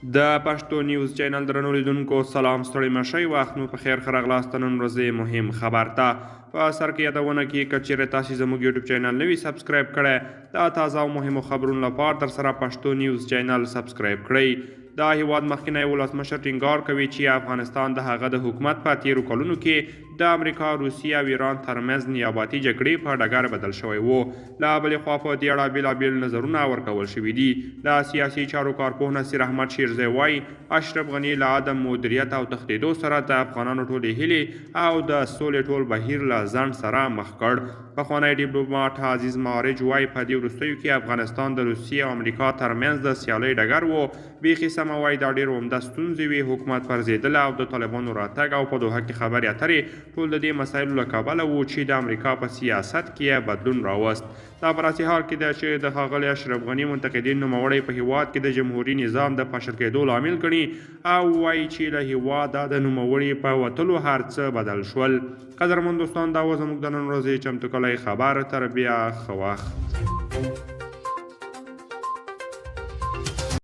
د پښتو نیوز چینل درنو لیدونکو سلام ستړي مشئ وخت مو په خیر ښه راغلاست نن ورځې مهم خبر ته په سر کې یادونه کې که چیرې تاسې زموږ یوټیوب چینل نوي سبسکرایب کړی د تازه او مهمو خبرونو لپاره ترسره پښتو نیوز چینل سبسکرایب کړئ. د هیواد مخکینی ولسمشر ټینګار کوي چې افغانستان د هغه د حکومت په تیرو کلونو کې د امریکا، روسیې او ایران ترمنځ نیابتي جګړې په ډګر بدل شوی و. له بلې خوا په دې اړه بېلابېل نظرونه ورکول شوي دي. د سیاسي چارو کارپوه نصیر احمد شیرزی وایي اشرف غني له عدم مدیریت او تښتېدو سره د افغانانو ټولې هیلې او د سولې ټول بهیر له ځنډ سره مخ کړ. پخوانی ډیپلوماټ عزیز معارج وایي په دې وروستیو کې افغانستان د روسیې او امریکا ترمنځ د سیالۍ ډګر و. بیخي سمه وایي دا ډېر عمده ستونزې وي. حکومت پرځېدله او د طالبانو راتګ او په دوحه کې خبرې اترې ټول د دې مسایلو له کبله و چې د امریکا په سیاست کې بدلون راوست. دا په داسې حال کې ده چې د ښاغلي اشرف غني منتقدین نوموړی په هیواد کې د جمهوري نظام د پاشل کېدو لامل ګڼي او وایي چې له هیواده د نوموړي په وتلو هر څه بدل شول. قدرمن دوستان دا و زموږ د نن ورځې چمتو کلی خبر. تر بیا ښه وخت.